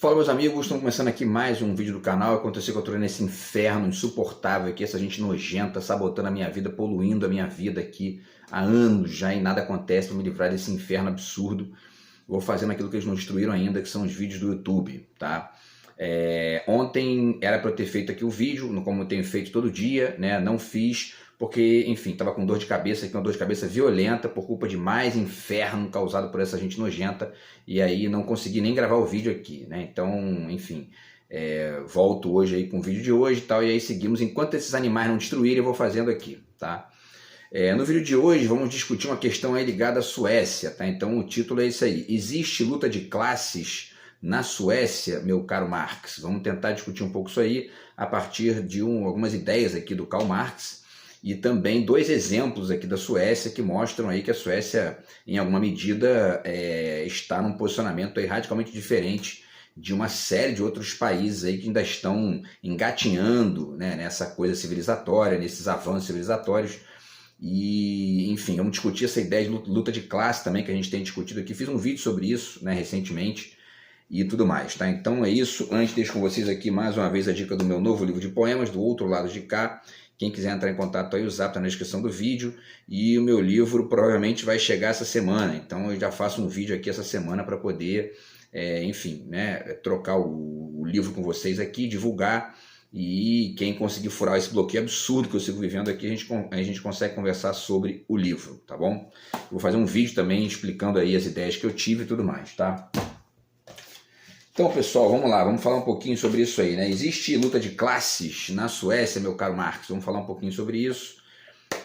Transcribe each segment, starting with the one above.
Fala, meus amigos, estamos começando aqui mais um vídeo do canal. Aconteceu que eu estou nesse inferno insuportável aqui, essa gente nojenta, sabotando a minha vida, poluindo a minha vida aqui há anos já e nada acontece para me livrar desse inferno absurdo. Vou fazendo aquilo que eles não destruíram ainda, que são os vídeos do YouTube, tá? Ontem era para eu ter feito aqui o vídeo, como eu tenho feito todo dia, né? Não fiz porque, enfim, estava com dor de cabeça, uma dor de cabeça violenta por culpa de mais inferno causado por essa gente nojenta, e aí não consegui nem gravar o vídeo aqui, né? Então, enfim, volto hoje aí com o vídeo de hoje e tal, e aí seguimos. Enquanto esses animais não destruírem, eu vou fazendo aqui, tá? No vídeo de hoje vamos discutir uma questão aí ligada à Suécia, tá? Então o título é isso aí: existe luta de classes na Suécia, meu caro Marx? Vamos tentar discutir um pouco isso aí a partir de algumas ideias aqui do Karl Marx e também dois exemplos aqui da Suécia que mostram aí que a Suécia, em alguma medida, está num posicionamento aí radicalmente diferente de uma série de outros países aí que ainda estão engatinhando, né, nessa coisa civilizatória, nesses avanços civilizatórios. E, enfim, vamos discutir essa ideia de luta de classe também, que a gente tem discutido aqui. Fiz um vídeo sobre isso, né, recentemente e tudo mais, tá? Então é isso. Antes, deixo com vocês aqui mais uma vez a dica do meu novo livro de poemas, Do Outro Lado de Cá. Quem quiser entrar em contato aí, o zap tá na descrição do vídeo. E o meu livro provavelmente vai chegar essa semana, então eu já faço um vídeo aqui essa semana para poder, enfim, né, trocar o livro com vocês aqui, divulgar. E quem conseguir furar esse bloqueio absurdo que eu sigo vivendo aqui, a gente consegue conversar sobre o livro, tá bom? Vou fazer um vídeo também explicando aí as ideias que eu tive e tudo mais, tá? Então, pessoal, vamos lá, vamos falar um pouquinho sobre isso aí, né? Existe luta de classes na Suécia, meu caro Marx? Vamos falar um pouquinho sobre isso.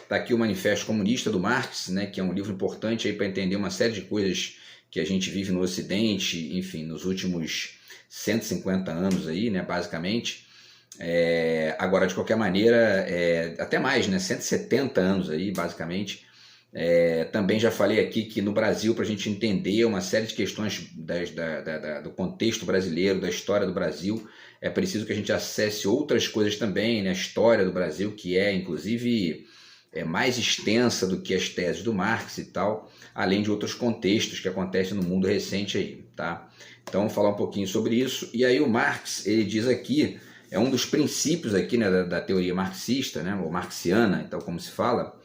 Tá aqui o Manifesto Comunista do Marx, né? Que é um livro importante aí para entender uma série de coisas que a gente vive no Ocidente, enfim, nos últimos 150 anos aí, né? Basicamente. Agora, de qualquer maneira, até mais, né? 170 anos aí, basicamente. Também já falei aqui que no Brasil, para a gente entender uma série de questões do contexto brasileiro, da história do Brasil, é preciso que a gente acesse outras coisas também, né? A história do Brasil, que inclusive, mais extensa do que as teses do Marx e tal, além de outros contextos que acontecem no mundo recente aí, tá? Então, vamos falar um pouquinho sobre isso. E aí o Marx, ele diz aqui, é um dos princípios aqui, né, da teoria marxista, né, ou marxiana, então como se fala,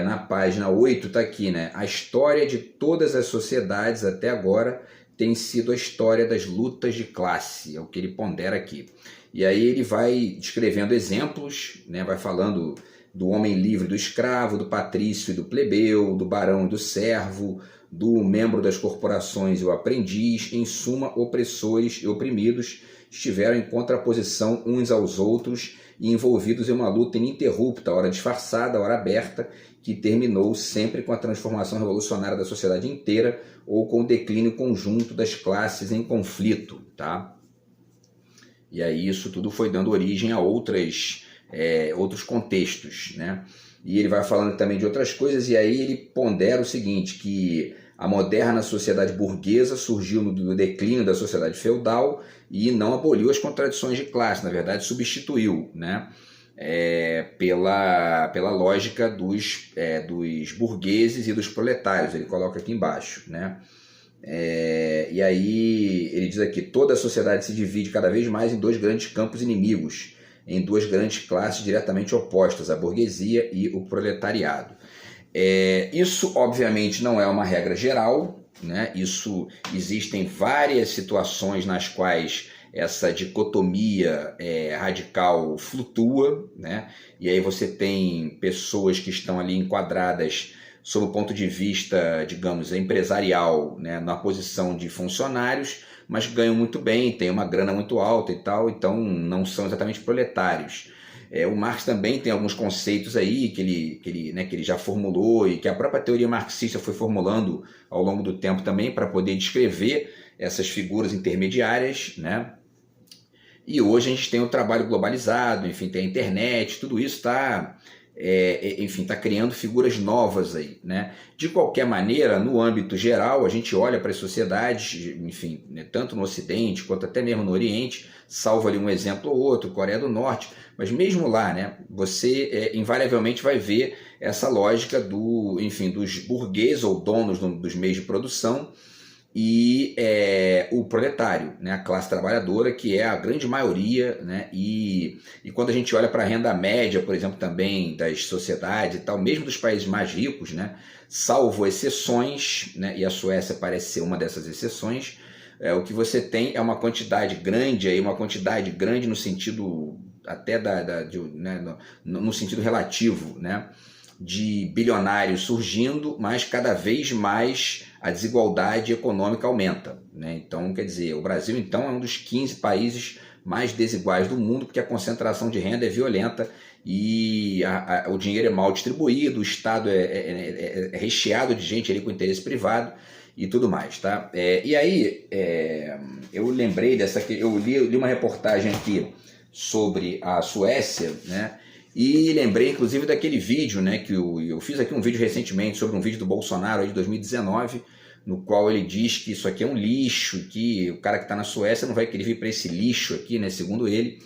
na página 8 está aqui, né, a história de todas as sociedades até agora tem sido a história das lutas de classe, é o que ele pondera aqui. E aí ele vai descrevendo exemplos, né, vai falando do homem livre e do escravo, do patrício e do plebeu, do barão e do servo, do membro das corporações e o aprendiz, em suma, opressores e oprimidos, estiveram em contraposição uns aos outros e envolvidos em uma luta ininterrupta, ora disfarçada, ora aberta, que terminou sempre com a transformação revolucionária da sociedade inteira ou com o declínio conjunto das classes em conflito, tá? E aí isso tudo foi dando origem a outros contextos, né? E ele vai falando também de outras coisas, e aí ele pondera o seguinte, que a moderna sociedade burguesa surgiu no declínio da sociedade feudal e não aboliu as contradições de classe, na verdade substituiu, né, pela lógica dos burgueses e dos proletários, ele coloca aqui embaixo, né? E aí ele diz aqui, toda a sociedade se divide cada vez mais em dois grandes campos inimigos, em duas grandes classes diretamente opostas, a burguesia e o proletariado. Isso obviamente não é uma regra geral, né? Existem várias situações nas quais essa dicotomia radical flutua, né? E aí você tem pessoas que estão ali enquadradas sob o ponto de vista, digamos, empresarial, né? Na posição de funcionários, mas ganham muito bem, têm uma grana muito alta e tal, então não são exatamente proletários. O Marx também tem alguns conceitos aí que ele já formulou e que a própria teoria marxista foi formulando ao longo do tempo também para poder descrever essas figuras intermediárias, né? E hoje a gente tem o trabalho globalizado, enfim, tem a internet, tudo isso está criando figuras novas aí, né? De qualquer maneira, no âmbito geral, a gente olha para as sociedades, enfim, né, tanto no Ocidente quanto até mesmo no Oriente, salvo ali um exemplo ou outro, Coreia do Norte, mas mesmo lá, né, você invariavelmente vai ver essa lógica dos burgueses ou donos dos meios de produção e o proletário, né, a classe trabalhadora, que é a grande maioria, né, e quando a gente olha para a renda média, por exemplo, também das sociedades e tal, mesmo dos países mais ricos, né, salvo exceções, né, e a Suécia parece ser uma dessas exceções, o que você tem é uma quantidade grande, aí, uma quantidade grande no sentido até né, no sentido relativo, né, de bilionários surgindo, mas cada vez mais a desigualdade econômica aumenta, né? Então, quer dizer, o Brasil então é um dos 15 países mais desiguais do mundo, porque a concentração de renda é violenta e o dinheiro é mal distribuído, o Estado é recheado de gente ali com interesse privado e tudo mais, tá? E aí, eu lembrei eu li uma reportagem aqui sobre a Suécia, né? E lembrei, inclusive, daquele vídeo, né, que eu fiz aqui um vídeo recentemente sobre um vídeo do Bolsonaro aí de 2019, no qual ele diz que isso aqui é um lixo, que o cara que está na Suécia não vai querer vir para esse lixo aqui, né, segundo ele.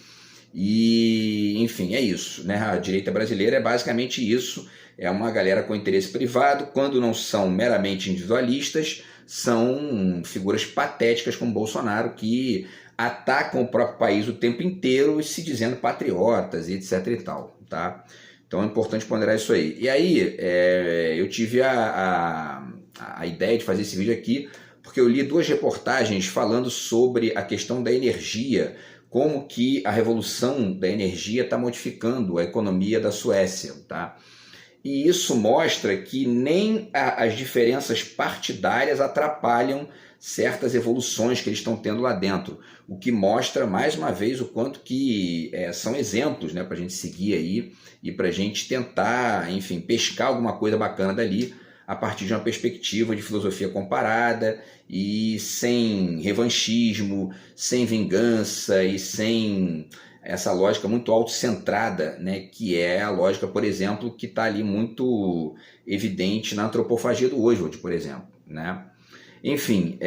E, enfim, é isso, né? A direita brasileira é basicamente isso, é uma galera com interesse privado, quando não são meramente individualistas, são figuras patéticas como Bolsonaro, que atacam o próprio país o tempo inteiro, se dizendo patriotas e etc e tal, tá? Então é importante ponderar isso aí. E aí eu tive a ideia de fazer esse vídeo aqui, porque eu li duas reportagens falando sobre a questão da energia, como que a revolução da energia está modificando a economia da Suécia, tá? E isso mostra que nem as diferenças partidárias atrapalham certas evoluções que eles estão tendo lá dentro, o que mostra mais uma vez o quanto que são exemplos, né, para a gente seguir aí e para a gente tentar, enfim, pescar alguma coisa bacana dali a partir de uma perspectiva de filosofia comparada e sem revanchismo, sem vingança e sem essa lógica muito autocentrada, né, que é a lógica, por exemplo, que está ali muito evidente na antropofagia do Oswald, por exemplo, né? Enfim,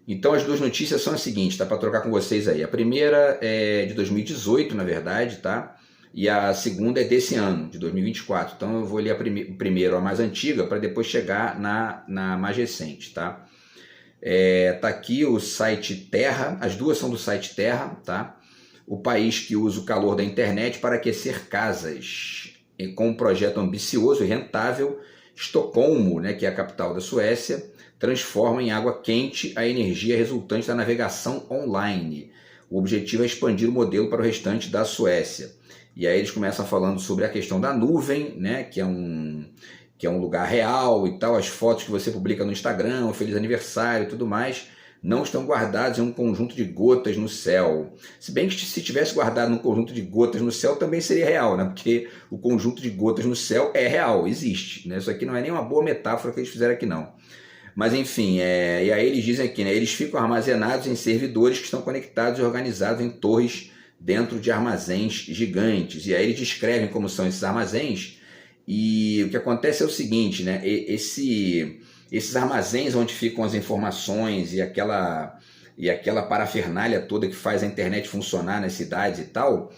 então as duas notícias são as seguintes, tá, para trocar com vocês aí. A primeira é de 2018, na verdade, tá? E a segunda é desse ano, de 2024. Então eu vou ler primeiro a mais antiga para depois chegar na mais recente, tá? Tá aqui o site Terra, as duas são do site Terra, tá? O país que usa o calor da internet para aquecer casas. E com um projeto ambicioso e rentável, Estocolmo, né, que é a capital da Suécia, transforma em água quente a energia resultante da navegação online. O objetivo é expandir o modelo para o restante da Suécia. E aí eles começam falando sobre a questão da nuvem, né, que é um lugar real e tal. As fotos que você publica no Instagram, o feliz aniversário e tudo mais, não estão guardados em um conjunto de gotas no céu. Se bem que se tivesse guardado num conjunto de gotas no céu, também seria real, né? Porque o conjunto de gotas no céu é real, existe, né? Isso aqui não é nem uma boa metáfora que eles fizeram aqui, não. Mas enfim, e aí eles dizem aqui, né? Eles ficam armazenados em servidores que estão conectados e organizados em torres dentro de armazéns gigantes. E aí eles descrevem como são esses armazéns. E o que acontece é o seguinte, né? Esses armazéns onde ficam as informações e aquela parafernália toda que faz a internet funcionar nas cidades e tal,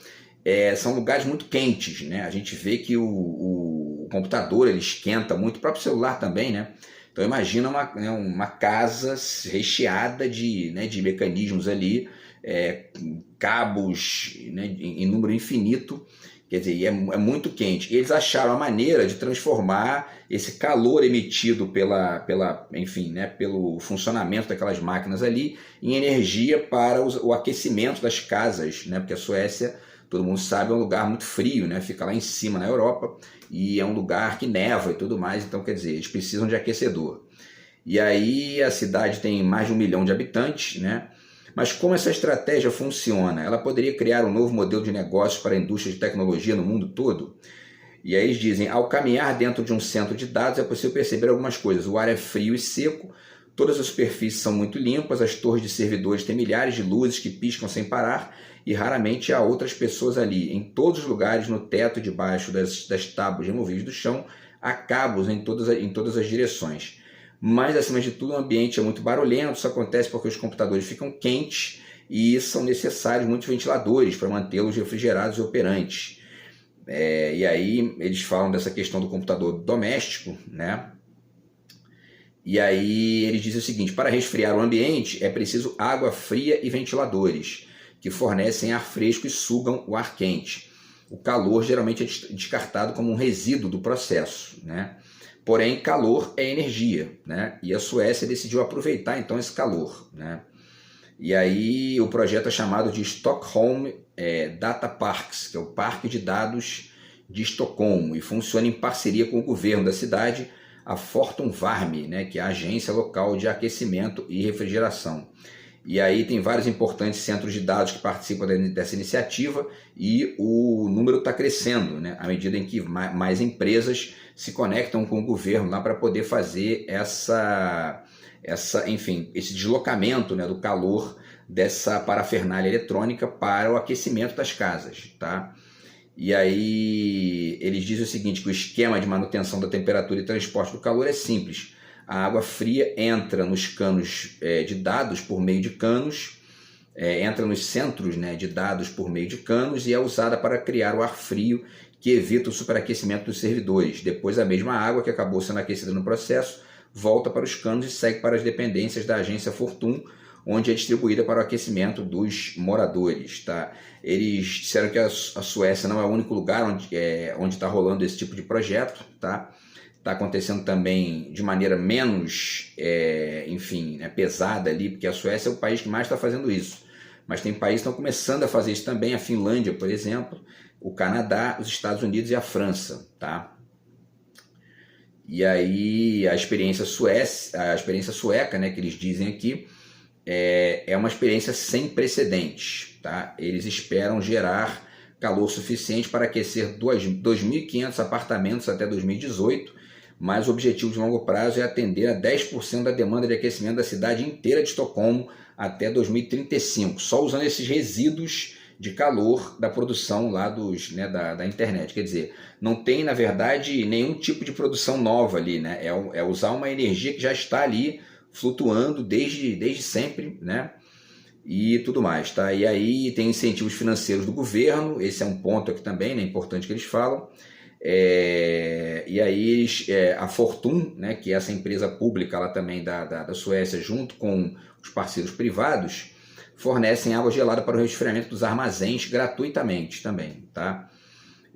são lugares muito quentes, né? A gente vê que o computador ele esquenta muito, o próprio celular também, né? Então imagina uma casa recheada de mecanismos ali, cabos, né, em número infinito. Quer dizer, é muito quente. E eles acharam a maneira de transformar esse calor emitido pelo funcionamento daquelas máquinas ali em energia para o aquecimento das casas, né? Porque a Suécia, todo mundo sabe, é um lugar muito frio, né? Fica lá em cima na Europa e é um lugar que neva e tudo mais. Então, quer dizer, eles precisam de aquecedor. E aí a cidade tem mais de 1 milhão de habitantes, né? Mas como essa estratégia funciona? Ela poderia criar um novo modelo de negócios para a indústria de tecnologia no mundo todo? E aí eles dizem, ao caminhar dentro de um centro de dados é possível perceber algumas coisas. O ar é frio e seco, todas as superfícies são muito limpas, as torres de servidores têm milhares de luzes que piscam sem parar e raramente há outras pessoas ali. Em todos os lugares, no teto e debaixo das tábuas removíveis do chão, há cabos em todas as direções. Mas, acima de tudo, o ambiente é muito barulhento. Isso acontece porque os computadores ficam quentes e são necessários muitos ventiladores para mantê-los refrigerados e operantes. E aí eles falam dessa questão do computador doméstico, né? E aí ele diz o seguinte: para resfriar o ambiente é preciso água fria e ventiladores, que fornecem ar fresco e sugam o ar quente. O calor geralmente é descartado como um resíduo do processo, né? Porém, calor é energia, né? E a Suécia decidiu aproveitar então esse calor, né? E aí o projeto é chamado de Stockholm Data Parks, que é o Parque de Dados de Estocolmo, e funciona em parceria com o governo da cidade, a Fortum-Varme, né, que é a agência local de aquecimento e refrigeração. E aí tem vários importantes centros de dados que participam dessa iniciativa e o número está crescendo, né, à medida em que mais empresas se conectam com o governo lá para poder fazer enfim, esse deslocamento, né, do calor dessa parafernália eletrônica para o aquecimento das casas, tá? E aí eles dizem o seguinte, que o esquema de manutenção da temperatura e transporte do calor é simples. A água fria entra nos canos de dados por meio de canos, entra nos centros, né, de dados por meio de canos e é usada para criar o ar frio que evita o superaquecimento dos servidores. Depois a mesma água que acabou sendo aquecida no processo volta para os canos e segue para as dependências da agência Fortum, onde é distribuída para o aquecimento dos moradores, tá? Eles disseram que a Suécia não é o único lugar onde está rolando esse tipo de projeto, tá? Está acontecendo também de maneira menos, enfim, né, pesada ali, porque a Suécia é o país que mais está fazendo isso. Mas tem países que estão começando a fazer isso também, a Finlândia, por exemplo, o Canadá, os Estados Unidos e a França, tá? E aí a experiência sueca, né, que eles dizem aqui, é uma experiência sem precedentes, tá? Eles esperam gerar calor suficiente para aquecer 2.500 apartamentos até 2018, mas o objetivo de longo prazo é atender a 10% da demanda de aquecimento da cidade inteira de Estocolmo até 2035, só usando esses resíduos de calor da produção lá da internet. Quer dizer, não tem, na verdade, nenhum tipo de produção nova ali, né? É usar uma energia que já está ali flutuando desde sempre, né? E tudo mais, tá? E aí tem incentivos financeiros do governo, esse é um ponto aqui também, né, importante que eles falam. E aí a Fortum, né, que é essa empresa pública lá também da Suécia, junto com os parceiros privados, fornecem água gelada para o resfriamento dos armazéns gratuitamente também, tá?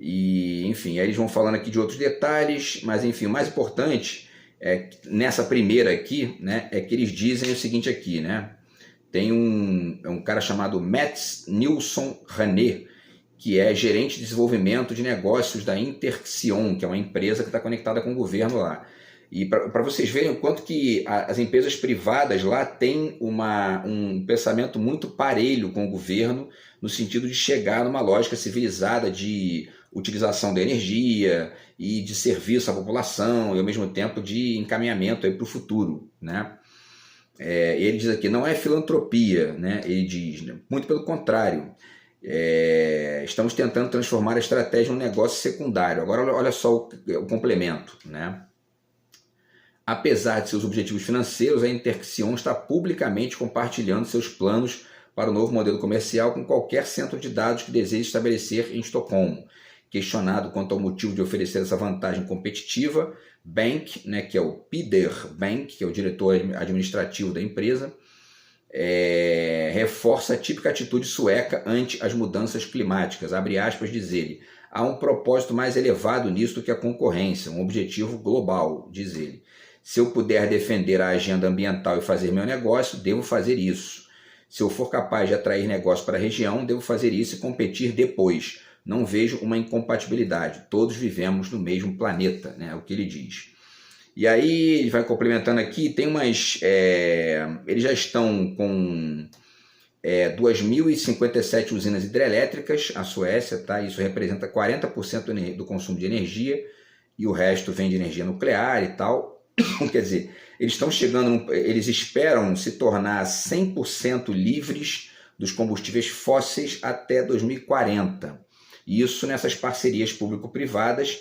E, enfim, aí eles vão falando aqui de outros detalhes, mas, enfim, o mais importante nessa primeira aqui, né, é que eles dizem o seguinte aqui, né? Tem um cara chamado Mats Nilsson René, que é gerente de desenvolvimento de negócios da Interxion, que é uma empresa que está conectada com o governo lá. E para vocês verem o quanto que as empresas privadas lá têm um pensamento muito parelho com o governo, no sentido de chegar numa lógica civilizada de utilização da energia e de serviço à população, e ao mesmo tempo de encaminhamento para o futuro, né? Ele diz aqui, não é filantropia, né? Ele diz, muito pelo contrário, estamos tentando transformar a estratégia em um negócio secundário. Agora olha só o complemento, né? Apesar de seus objetivos financeiros, a Interxion está publicamente compartilhando seus planos para o novo modelo comercial com qualquer centro de dados que deseje estabelecer em Estocolmo. Questionado quanto ao motivo de oferecer essa vantagem competitiva, Bank, né, que é o Peder Bank, que é o diretor administrativo da empresa, reforça a típica atitude sueca ante as mudanças climáticas. Abre aspas, diz ele, há um propósito mais elevado nisso do que a concorrência, um objetivo global, diz ele. Se eu puder defender a agenda ambiental e fazer meu negócio, devo fazer isso. Se eu for capaz de atrair negócio para a região, devo fazer isso e competir depois. Não vejo uma incompatibilidade. Todos vivemos no mesmo planeta, né? É o que ele diz. E aí, ele vai complementando aqui, tem umas... eles já estão com 2.057 usinas hidrelétricas, a Suécia, tá? Isso representa 40% do consumo de energia, e o resto vem de energia nuclear e tal. Quer dizer, eles estão chegando, eles esperam se tornar 100% livres dos combustíveis fósseis até 2040. Isso nessas parcerias público-privadas,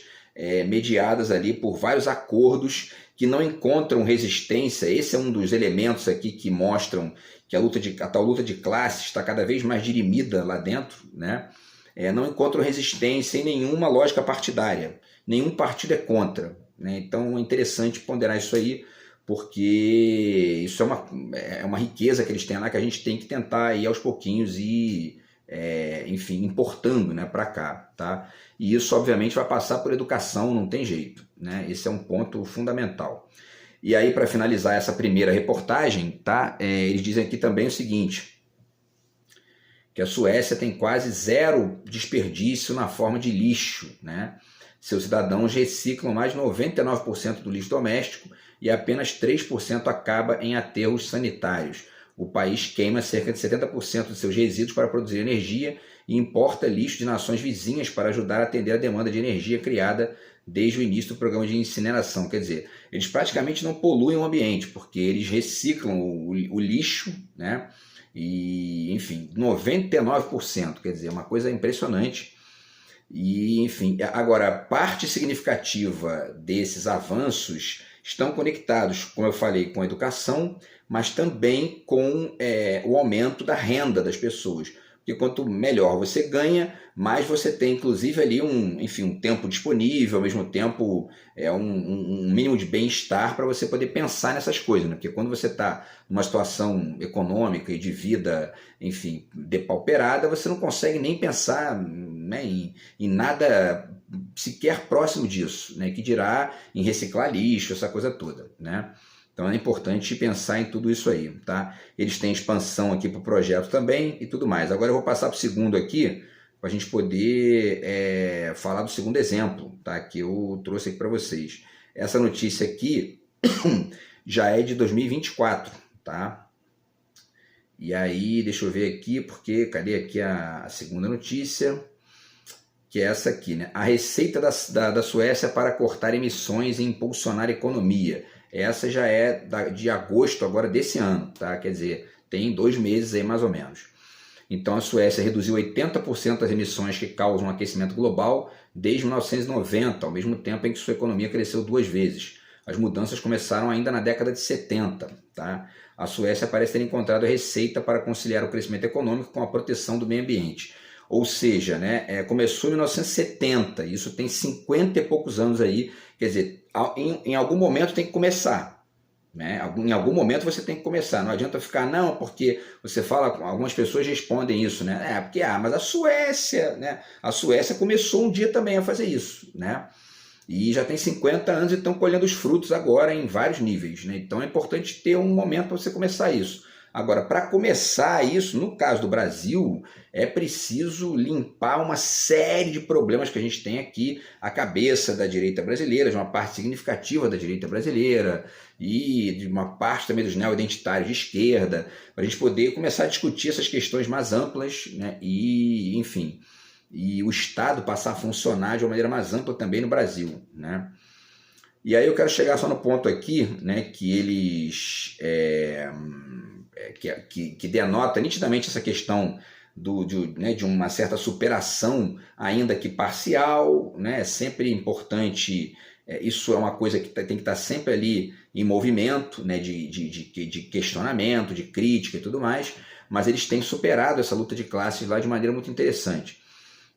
mediadas ali por vários acordos que não encontram resistência. Esse é um dos elementos aqui que mostram que a tal luta de classes está cada vez mais dirimida lá dentro, né? Não encontram resistência em nenhuma lógica partidária. Nenhum partido é contra, né? Então é interessante ponderar isso aí, porque isso é uma riqueza que eles têm lá que a gente tem que tentar ir aos pouquinhos e, enfim, importando, né, para cá, tá? E isso, obviamente, vai passar por educação, não tem jeito, né? Esse é um ponto fundamental. E aí, para finalizar essa primeira reportagem, tá? Eles dizem aqui também o seguinte, que a Suécia tem quase zero desperdício na forma de lixo, né? Seus cidadãos reciclam mais de 99% do lixo doméstico e apenas 3% acaba em aterros sanitários. O país queima cerca de 70% de seus resíduos para produzir energia e importa lixo de nações vizinhas para ajudar a atender a demanda de energia criada desde o início do programa de incineração. Quer dizer, eles praticamente não poluem o ambiente, porque eles reciclam o lixo, né? E, enfim, 99%, quer dizer, é uma coisa impressionante. E, enfim, agora, parte significativa desses avanços estão conectados, como eu falei, com a educação, mas também com o aumento da renda das pessoas. Porque quanto melhor você ganha, mais você tem, inclusive, ali um tempo disponível, ao mesmo tempo um mínimo de bem-estar para você poder pensar nessas coisas, né? Porque quando você está numa situação econômica e de vida, enfim, depauperada, você não consegue nem pensar, né, em nada sequer próximo disso, né? Que dirá em reciclar lixo, essa coisa toda, né? Então é importante pensar em tudo isso aí, tá? Eles têm expansão aqui para o projeto também e tudo mais. Agora eu vou passar para o segundo aqui, para a gente poder falar do segundo exemplo, tá? Que eu trouxe aqui para vocês. Essa notícia aqui já é de 2024, tá? E aí, deixa eu ver aqui, porque cadê aqui a segunda notícia? Que é essa aqui, né? A receita da Suécia para cortar emissões e impulsionar a economia. Essa já é de agosto agora desse ano, tá? Quer dizer, tem 2 meses aí mais ou menos. Então a Suécia reduziu 80% das emissões que causam aquecimento global desde 1990, ao mesmo tempo em que sua economia cresceu 2 vezes. As mudanças começaram ainda na década de 70, tá? A Suécia parece ter encontrado a receita para conciliar o crescimento econômico com a proteção do meio ambiente. Ou seja, né, começou em 1970, isso tem 50 e poucos anos aí, quer dizer, em algum momento tem que começar, né? Em algum momento você tem que começar, não adianta ficar, não, porque você fala, algumas pessoas respondem isso, né? Porque, mas a Suécia, né? A Suécia começou um dia também a fazer isso, né? E já tem 50 anos e estão colhendo os frutos agora em vários níveis, né? Então é importante ter um momento para você começar isso. Agora, para começar isso, no caso do Brasil, é preciso limpar uma série de problemas que a gente tem aqui, a cabeça da direita brasileira, de uma parte significativa da direita brasileira e de uma parte também dos neo-identitários de esquerda, para a gente poder começar a discutir essas questões mais amplas, né? E, enfim, e o Estado passar a funcionar de uma maneira mais ampla também no Brasil, né? E aí eu quero chegar só no ponto aqui, né, que eles... que denota nitidamente essa questão de uma certa superação, ainda que parcial, né? É sempre importante, isso é uma coisa que tem que estar sempre ali em movimento, né? de questionamento, de crítica e tudo mais, mas eles têm superado essa luta de classes lá de maneira muito interessante.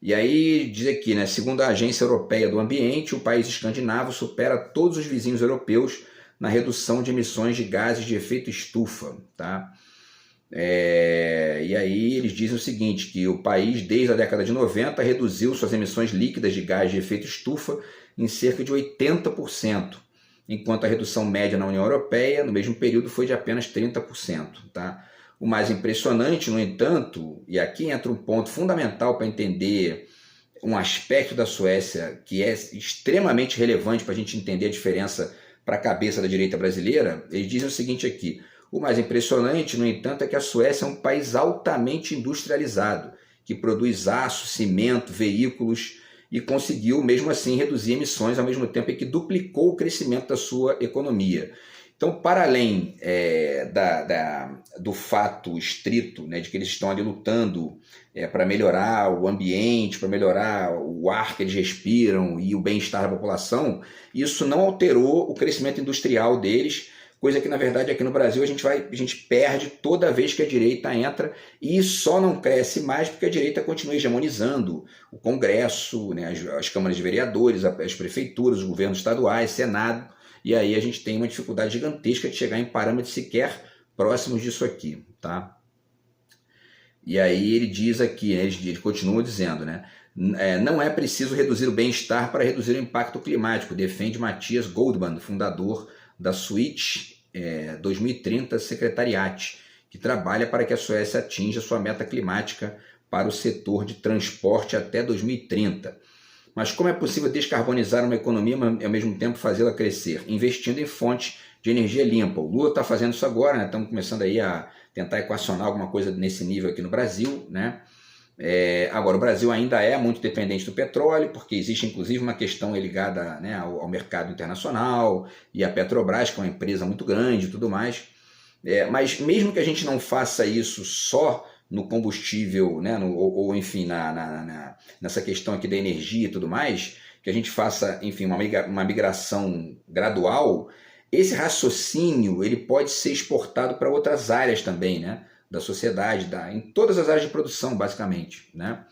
E aí diz aqui, né, segundo a Agência Europeia do Ambiente, o país escandinavo supera todos os vizinhos europeus na redução de emissões de gases de efeito estufa, tá? E aí eles dizem o seguinte, que o país desde a década de 90 reduziu suas emissões líquidas de gás de efeito estufa em cerca de 80%, enquanto a redução média na União Europeia no mesmo período foi de apenas 30%, tá? O mais impressionante, no entanto, e aqui entra um ponto fundamental para entender um aspecto da Suécia que é extremamente relevante para a gente entender a diferença para a cabeça da direita brasileira, eles dizem o seguinte aqui: o mais impressionante, no entanto, é que a Suécia é um país altamente industrializado, que produz aço, cimento, veículos e conseguiu, mesmo assim, reduzir emissões ao mesmo tempo em que duplicou o crescimento da sua economia. Então, para além do fato estrito, né, de que eles estão ali lutando para melhorar o ambiente, para melhorar o ar que eles respiram e o bem-estar da população, isso não alterou o crescimento industrial deles, coisa que, na verdade, aqui no Brasil a gente perde toda vez que a direita entra, e só não cresce mais porque a direita continua hegemonizando o Congresso, né, as câmaras de vereadores, as prefeituras, os governos estaduais, Senado, e aí a gente tem uma dificuldade gigantesca de chegar em parâmetros sequer próximos disso aqui, tá? E aí ele diz aqui, ele continua dizendo, né? Não é preciso reduzir o bem-estar para reduzir o impacto climático, defende Matthias Goldman, fundador da Switch 2030 Secretariat, que trabalha para que a Suécia atinja sua meta climática para o setor de transporte até 2030. Mas como é possível descarbonizar uma economia e ao mesmo tempo fazê-la crescer? Investindo em fontes de energia limpa. O Lula está fazendo isso agora, né? Estamos começando aí a tentar equacionar alguma coisa nesse nível aqui no Brasil, né? Agora, o Brasil ainda é muito dependente do petróleo, porque existe inclusive uma questão ligada, né, ao mercado internacional e a Petrobras, que é uma empresa muito grande e tudo mais. Mas mesmo que a gente não faça isso só no combustível, né, ou enfim, nessa questão aqui da energia e tudo mais, que a gente faça, enfim, uma migração gradual, esse raciocínio ele pode ser exportado para outras áreas também, né, da sociedade, em todas as áreas de produção, basicamente, né?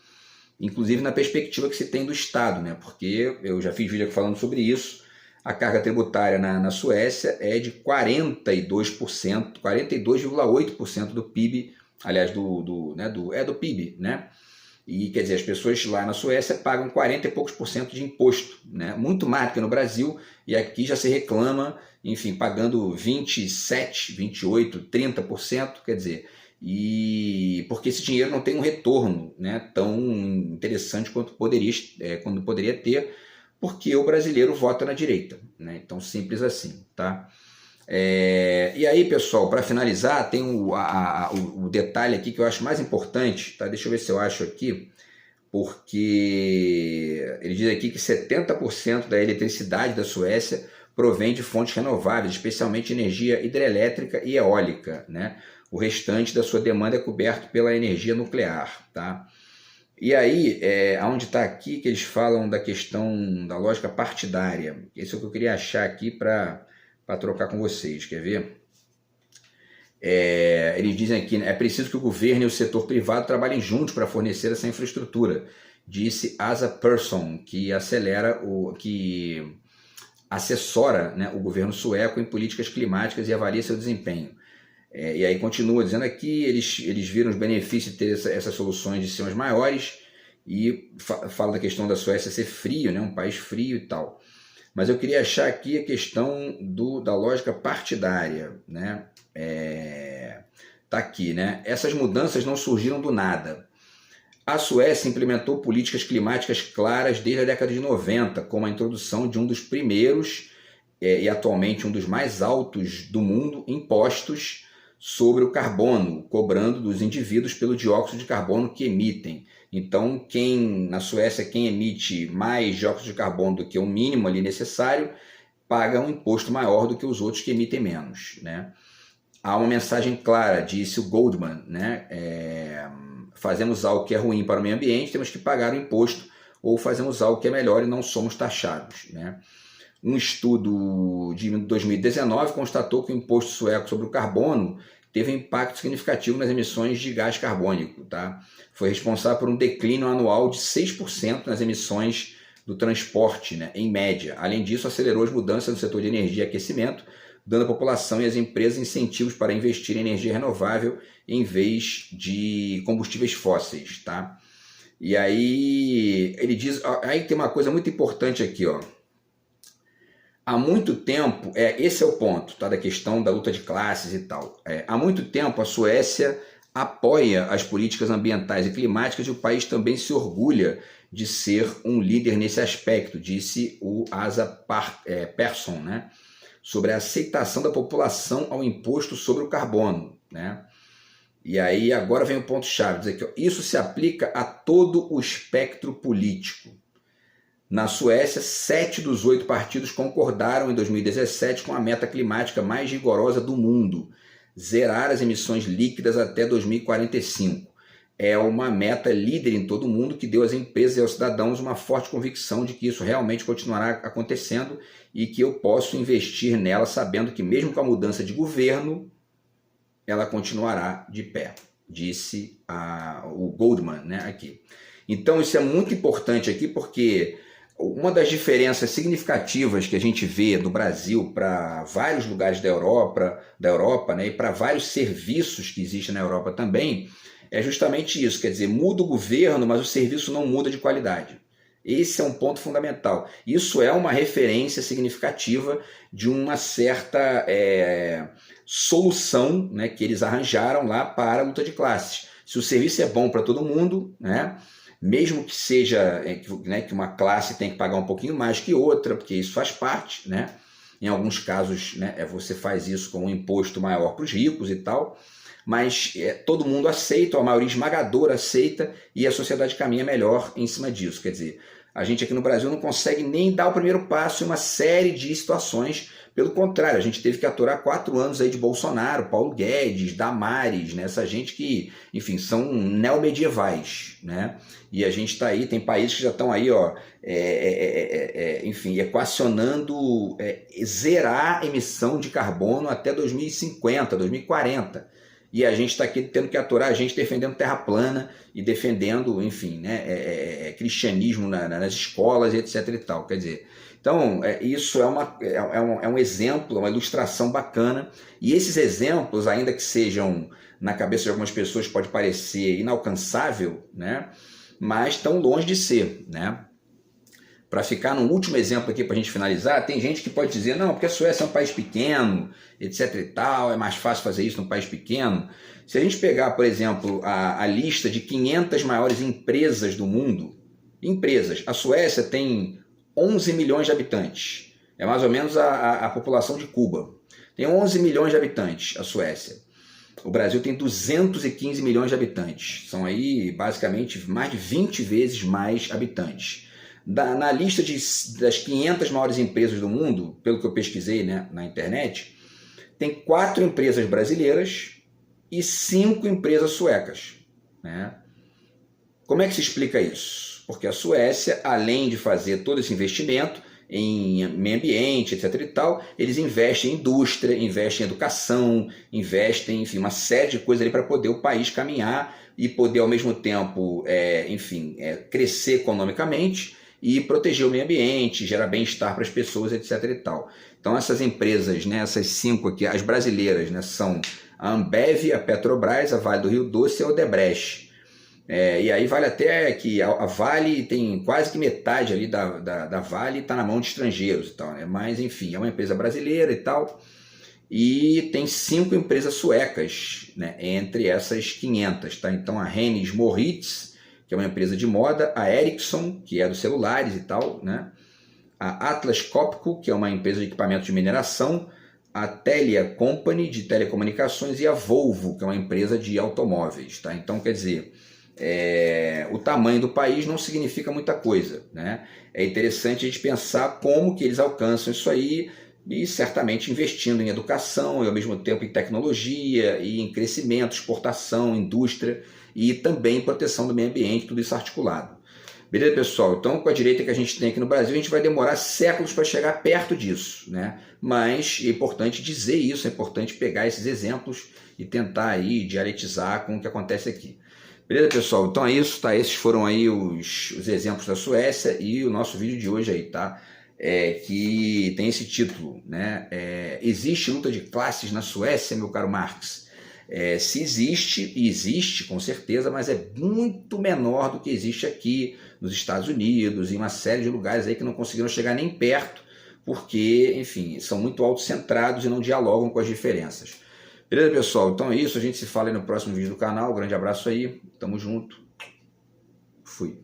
Inclusive na perspectiva que se tem do Estado, né? Porque eu já fiz vídeo aqui falando sobre isso, a carga tributária na Suécia é de 42%, 42,8% do PIB, aliás, do PIB, né? E quer dizer, as pessoas lá na Suécia pagam 40 e poucos por cento de imposto, né? Muito mais do que no Brasil, e aqui já se reclama, enfim, pagando 27, 28, 30%, quer dizer, e porque esse dinheiro não tem um retorno, né, tão interessante quanto poderia ter, porque o brasileiro vota na direita, né? Então simples assim, tá? E aí, pessoal, para finalizar, tem o detalhe aqui que eu acho mais importante, tá? Deixa eu ver se eu acho aqui, porque ele diz aqui que 70% da eletricidade da Suécia provém de fontes renováveis, especialmente energia hidrelétrica e eólica, né? O restante da sua demanda é coberto pela energia nuclear, tá? E aí, onde está aqui que eles falam da questão da lógica partidária. Esse é o que eu queria achar aqui para trocar com vocês, quer ver? Eles dizem aqui, né, é preciso que o governo e o setor privado trabalhem juntos para fornecer essa infraestrutura, disse Asa Persson, que assessora, né, o governo sueco em políticas climáticas e avalia seu desempenho. E aí continua dizendo aqui, eles viram os benefícios de ter essas soluções de ser as maiores, e fala da questão da Suécia ser frio, né, um país frio e tal. Mas eu queria achar aqui a questão da lógica partidária, né? Tá aqui, né? Essas mudanças não surgiram do nada. A Suécia implementou políticas climáticas claras desde a década de 90, como a introdução de um dos primeiros e atualmente um dos mais altos do mundo impostos sobre o carbono, cobrando dos indivíduos pelo dióxido de carbono que emitem. Então, na Suécia, quem emite mais dióxido de carbono do que o mínimo ali necessário, paga um imposto maior do que os outros que emitem menos, né? Há uma mensagem clara, disse o Goldman, né? Fazemos algo que é ruim para o meio ambiente, temos que pagar o imposto, ou fazemos algo que é melhor e não somos taxados, né? Um estudo de 2019 constatou que o imposto sueco sobre o carbono teve impacto significativo nas emissões de gás carbônico, tá? Foi responsável por um declínio anual de 6% nas emissões do transporte, né, em média. Além disso, acelerou as mudanças no setor de energia e aquecimento, dando à população e às empresas incentivos para investir em energia renovável em vez de combustíveis fósseis, tá? E aí ele diz, aí tem uma coisa muito importante aqui, ó. Há muito tempo, esse é o ponto, tá, da questão da luta de classes e tal. Há muito tempo a Suécia apoia as políticas ambientais e climáticas e o país também se orgulha de ser um líder nesse aspecto, disse o Asa Persson, né, sobre a aceitação da população ao imposto sobre o carbono, né? E aí agora vem o ponto-chave, dizer que ó, isso se aplica a todo o espectro político. Na Suécia, 7 dos 8 partidos concordaram em 2017 com a meta climática mais rigorosa do mundo, zerar as emissões líquidas até 2045. É uma meta líder em todo o mundo que deu às empresas e aos cidadãos uma forte convicção de que isso realmente continuará acontecendo e que eu posso investir nela sabendo que mesmo com a mudança de governo, ela continuará de pé, disse o Goldman, né, aqui. Então isso é muito importante aqui porque Uma das diferenças significativas que a gente vê do Brasil para vários lugares da Europa, né, e para vários serviços que existem na Europa também, é justamente isso, quer dizer, muda o governo, mas o serviço não muda de qualidade. Esse é um ponto fundamental. Isso é uma referência significativa de uma certa solução, né, que eles arranjaram lá para a luta de classes. Se o serviço é bom para todo mundo, né, mesmo que seja né, que uma classe tem que pagar um pouquinho mais que outra, porque isso faz parte, né? Em alguns casos, né, você faz isso com um imposto maior para os ricos e tal, mas todo mundo aceita, a maioria esmagadora aceita, e a sociedade caminha melhor em cima disso. Quer dizer, a gente aqui no Brasil não consegue nem dar o primeiro passo em uma série de situações. Pelo contrário, a gente teve que aturar 4 anos aí de Bolsonaro, Paulo Guedes, Damares, né? Essa gente que, enfim, são neomedievais, né? E a gente está aí, tem países que já estão aí, ó, enfim, equacionando zerar a emissão de carbono até 2050, 2040. E a gente está aqui tendo que aturar, a gente defendendo terra plana e defendendo, enfim, né, cristianismo nas escolas e etc e tal. Quer dizer, então isso é um exemplo, uma ilustração bacana. E esses exemplos, ainda que sejam na cabeça de algumas pessoas, pode parecer inalcançável, né, mas estão longe de ser, né? Para ficar no último exemplo aqui para a gente finalizar, tem gente que pode dizer, não, porque a Suécia é um país pequeno, etc e tal, é mais fácil fazer isso num país pequeno. Se a gente pegar, por exemplo, a lista de 500 maiores empresas do mundo, a Suécia tem 11 milhões de habitantes, é mais ou menos a população de Cuba. Tem 11 milhões de habitantes a Suécia. O Brasil tem 215 milhões de habitantes, são aí basicamente mais de 20 vezes mais habitantes. Na lista das 500 maiores empresas do mundo, pelo que eu pesquisei, né, na internet, tem 4 empresas brasileiras e 5 empresas suecas, né? Como é que se explica isso? Porque a Suécia, além de fazer todo esse investimento em meio ambiente, etc e tal, eles investem em indústria, investem em educação, investem, enfim, uma série de coisas ali para poder o país caminhar e poder ao mesmo tempo, crescer economicamente e proteger o meio ambiente, gerar bem-estar para as pessoas, etc e tal. Então essas empresas, né, essas 5 aqui, as brasileiras, né, são a Ambev, a Petrobras, a Vale do Rio Doce e a Odebrecht. E aí vale até que a Vale tem quase que metade ali da Vale está na mão de estrangeiros e tal, né? Mas enfim, é uma empresa brasileira e tal, e tem 5 empresas suecas, né, entre essas 500, tá? Então a Hennes Mauritz, que é uma empresa de moda, a Ericsson, que é dos celulares e tal, né? A Atlas Copco, que é uma empresa de equipamento de mineração, a Telia Company, de telecomunicações, e a Volvo, que é uma empresa de automóveis, tá? Então, quer dizer, o tamanho do país não significa muita coisa, né? É interessante a gente pensar como que eles alcançam isso aí, e certamente investindo em educação e ao mesmo tempo em tecnologia e em crescimento, exportação, indústria e também proteção do meio ambiente, tudo isso articulado. Beleza, pessoal? Então, com a direita que a gente tem aqui no Brasil, a gente vai demorar séculos para chegar perto disso, né? Mas é importante dizer isso, é importante pegar esses exemplos e tentar aí dialetizar com o que acontece aqui. Beleza, pessoal? Então é isso, tá? Esses foram aí os exemplos da Suécia e o nosso vídeo de hoje aí, tá? Que tem esse título, né? Existe luta de classes na Suécia, meu caro Marx? Se existe, e existe com certeza, mas é muito menor do que existe aqui nos Estados Unidos e uma série de lugares aí que não conseguiram chegar nem perto, porque, enfim, são muito autocentrados e não dialogam com as diferenças. Beleza, pessoal? Então é isso, a gente se fala aí no próximo vídeo do canal. Um grande abraço aí, tamo junto, fui.